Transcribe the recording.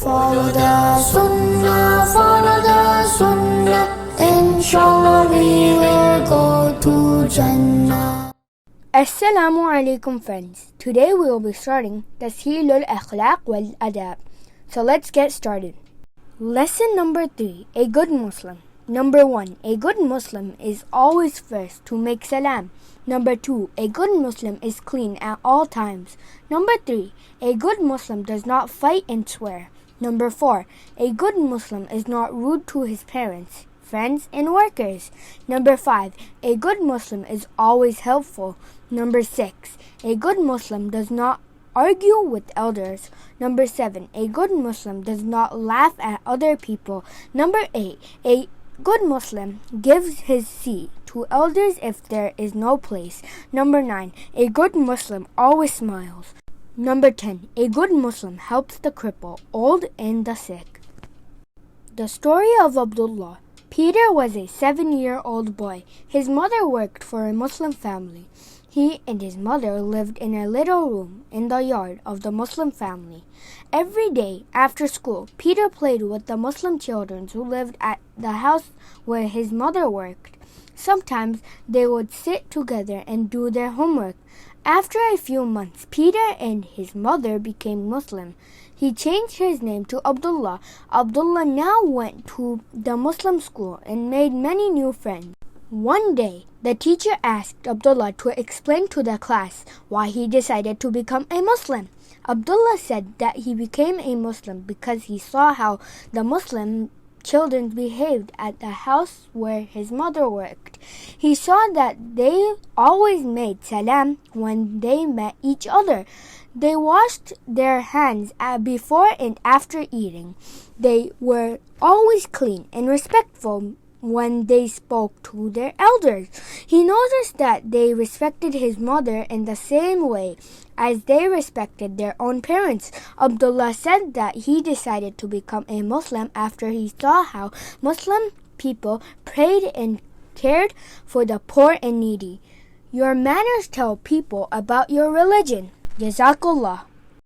Follow the sunnah, inshallah we will go to Jannah. Assalamualaikum friends. Today we will be starting Tas-heel al-Akhlaq wal-Adab. So let's get started. Lesson number 3. A good Muslim. Number 1. A good Muslim is always first to make salam. Number 2. A good Muslim is clean at all times. Number 3. A good Muslim does not fight and swear. Number 4. A good Muslim is not rude to his parents, friends, and workers. Number 5. A good Muslim is always helpful. Number 6. A good Muslim does not argue with elders. Number 7. A good Muslim does not laugh at other people. Number 8. A good Muslim gives his seat to elders if there is no place. Number 9. A good Muslim always smiles. Number 10. A good Muslim helps the cripple, old, and the sick. The story of Abdullah. Peter was a 7-year-old boy. His mother worked for a Muslim family. He and his mother lived in a little room in the yard of the Muslim family. Every day after school, Peter played with the Muslim children who lived at the house where his mother worked. Sometimes they would sit together and do their homework. After a few months, Peter and his mother became Muslim. He changed his name to Abdullah. Abdullah now went to the Muslim school and made many new friends. One day, the teacher asked Abdullah to explain to the class why he decided to become a Muslim. Abdullah said that he became a Muslim because he saw how the Muslim children behaved at the house where his mother worked. He saw that they always made salam when they met each other. They washed their hands before and after eating. They were always clean and respectful when they spoke to their elders. He noticed that they respected his mother in the same way as they respected their own parents. Abdullah said that he decided to become a Muslim after he saw how Muslim people prayed and cared for the poor and needy. Your manners tell people about your religion. Jazakallah.